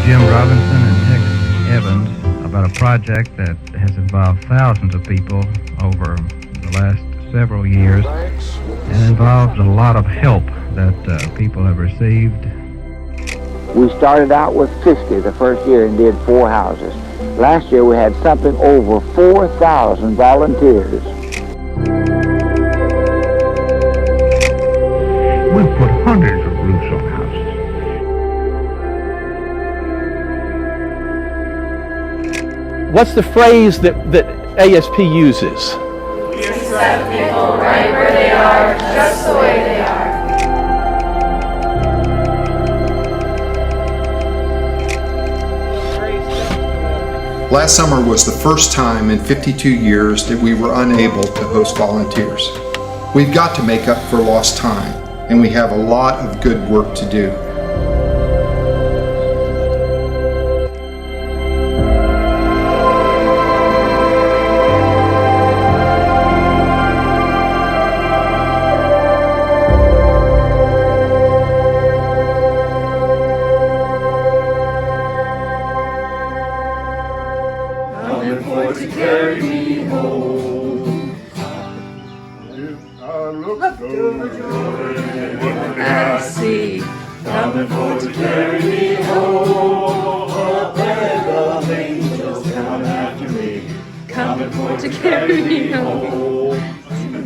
Jim Robinson and Tex Evans about a project that has involved thousands of people over the last several years and involves a lot of help that people have received. We started out with 50 the first year and did 4 houses. Last year we had something over 4,000 volunteers. We've put hundreds of roofs on houses. What's the phrase that ASP uses? We accept people right where they are, just the way they are. Last summer was the first time in 52 years that we were unable to host volunteers. We've got to make up for lost time, and we have a lot of good work to do. To carry me home. I look over Jordan, what I see, coming for to carry me home. A band of angels coming after me, coming for to carry me home.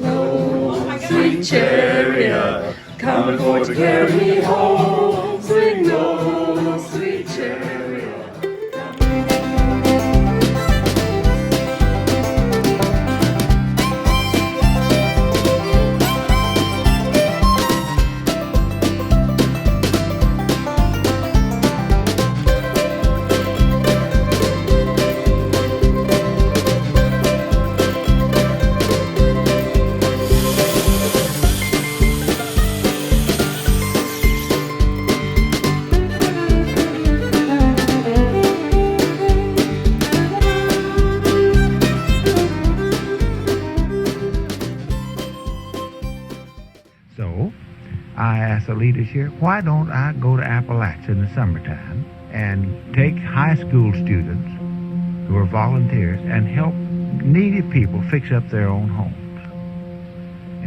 Oh, sweet chariot, coming for to carry me home. Swing low, sweet chariot. So I asked the leaders here, why don't I go to Appalachia in the summertime and take high school students who are volunteers and help needy people fix up their own homes?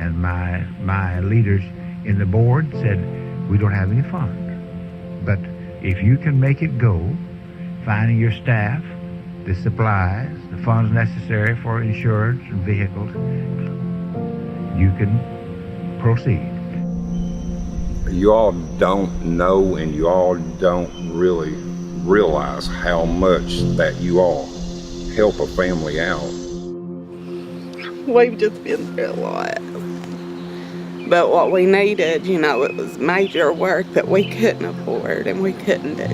And my leaders in the board said, we don't have any funds. But if you can make it go, finding your staff, the supplies, the funds necessary for insurance and vehicles, you can proceed. You all don't know and you all don't really realize how much that you all help a family out. We've just been through a lot. But what we needed, you know, it was major work that we couldn't afford and we couldn't do.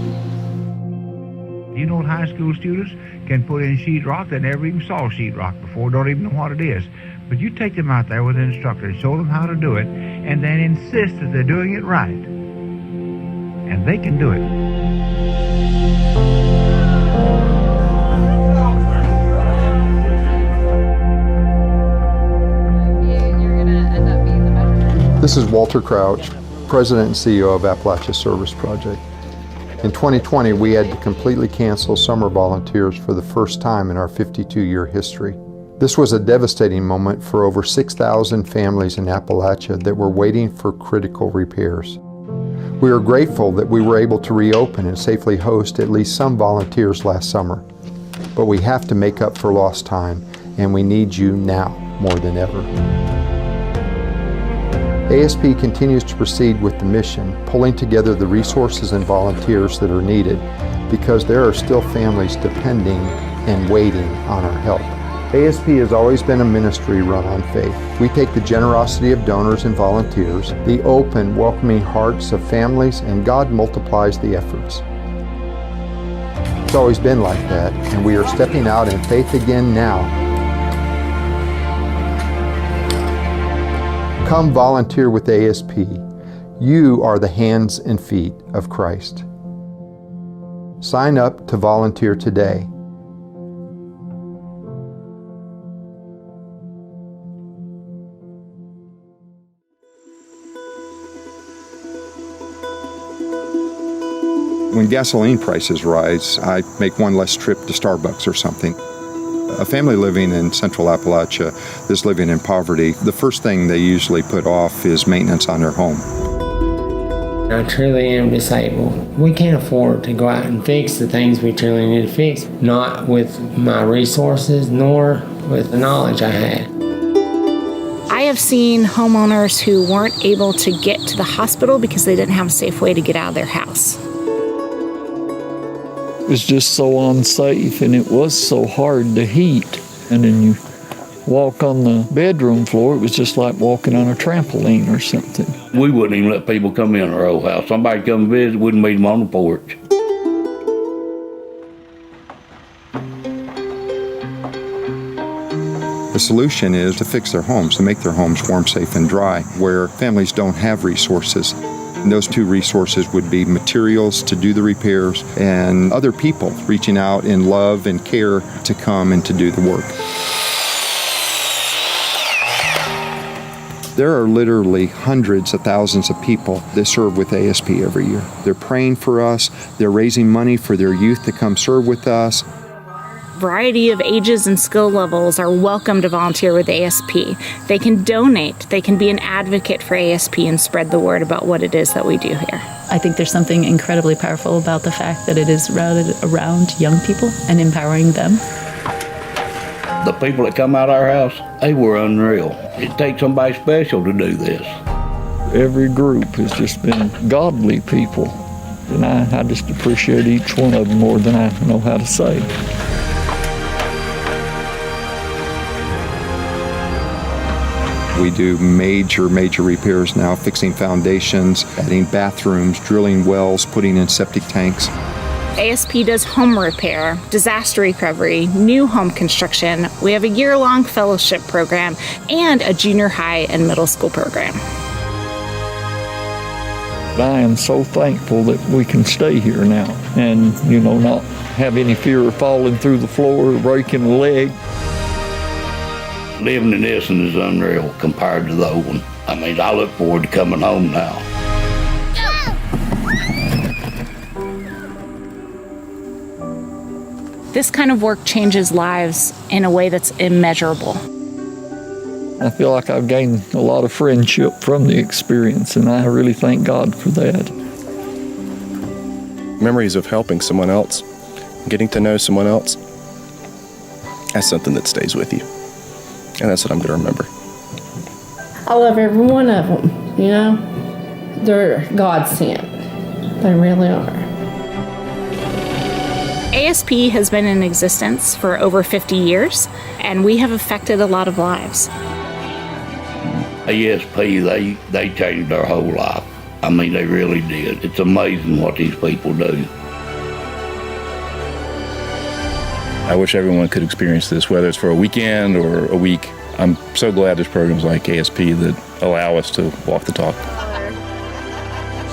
You know, high school students can put in sheetrock. They never even saw sheetrock before, don't even know what it is. But you take them out there with an instructor and show them how to do it, and then insist that they're doing it right. And they can do it. This is Walter Crouch, President and CEO of Appalachia Service Project. In 2020, we had to completely cancel summer volunteers for the first time in our 52-year history. This was a devastating moment for over 6,000 families in Appalachia that were waiting for critical repairs. We are grateful that we were able to reopen and safely host at least some volunteers last summer. But we have to make up for lost time, and we need you now more than ever. ASP continues to proceed with the mission, pulling together the resources and volunteers that are needed, because there are still families depending and waiting on our help. ASP has always been a ministry run on faith. We take the generosity of donors and volunteers, the open, welcoming hearts of families, and God multiplies the efforts. It's always been like that, and we are stepping out in faith again now. Come volunteer with ASP. You are the hands and feet of Christ. Sign up to volunteer today. When gasoline prices rise, I make one less trip to Starbucks or something. A family living in Central Appalachia that's living in poverty, the first thing they usually put off is maintenance on their home. I truly am disabled. We can't afford to go out and fix the things we truly need to fix, not with my resources nor with the knowledge I had. I have seen homeowners who weren't able to get to the hospital because they didn't have a safe way to get out of their house. It was just so unsafe, and it was so hard to heat. And then you walk on the bedroom floor, it was just like walking on a trampoline or something. We wouldn't even let people come in our old house. Somebody come visit, wouldn't meet them on the porch. The solution is to fix their homes, to make their homes warm, safe, and dry, where families don't have resources. And those two resources would be materials to do the repairs and other people reaching out in love and care to come and to do the work. There are literally hundreds of thousands of people that serve with ASP every year. They're praying for us, they're raising money for their youth to come serve with us. Variety of ages and skill levels are welcome to volunteer with ASP. They can donate, they can be an advocate for ASP and spread the word about what it is that we do here. I think there's something incredibly powerful about the fact that it is routed around young people and empowering them. The people that come out of our house, they were unreal. It takes somebody special to do this. Every group has just been godly people, and I just appreciate each one of them more than I know how to say. We do major repairs now, fixing foundations, adding bathrooms, drilling wells, putting in septic tanks. ASP does home repair, disaster recovery, new home construction. We have a year-long fellowship program and a junior high and middle school program. I am so thankful that we can stay here now and, not have any fear of falling through the floor or breaking a leg. Living in this is unreal compared to the old one. I mean, I look forward to coming home now. This kind of work changes lives in a way that's immeasurable. I feel like I've gained a lot of friendship from the experience, and I really thank God for that. Memories of helping someone else, getting to know someone else, that's something that stays with you. And that's what I'm going to remember. I love every one of them, They're God sent. They really are. ASP has been in existence for over 50 years, and we have affected a lot of lives. ASP, they changed our whole life. I mean, they really did. It's amazing what these people do. I wish everyone could experience this, whether it's for a weekend or a week. I'm so glad there's programs like ASP that allow us to walk the talk.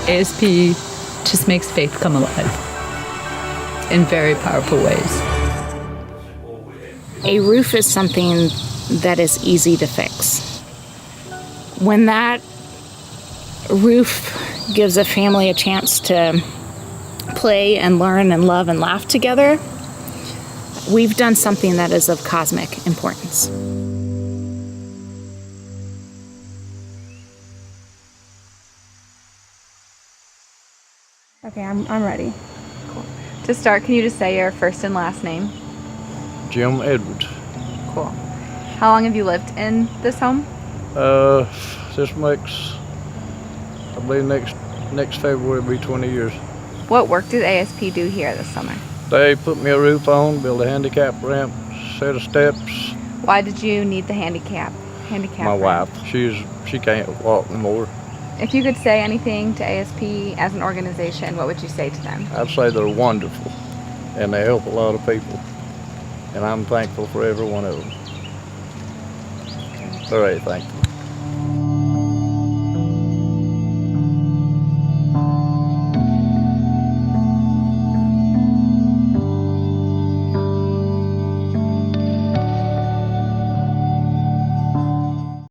ASP just makes faith come alive in very powerful ways. A roof is something that is easy to fix. When that roof gives a family a chance to play and learn and love and laugh together, we've done something that is of cosmic importance. Okay, I'm ready. Cool. To start, can you just say your first and last name? Jim Edwards. Cool. How long have you lived in this home? This makes, I believe next February will be 20 years. What work did ASP do here this summer? They put me a roof on, built a handicap ramp, set of steps. Why did you need the handicap My ramp? wife, she can't walk anymore. If you could say anything to ASP as an organization, what would you say to them? I'd say they're wonderful, and they help a lot of people, and I'm thankful for every one of them. Very thankful.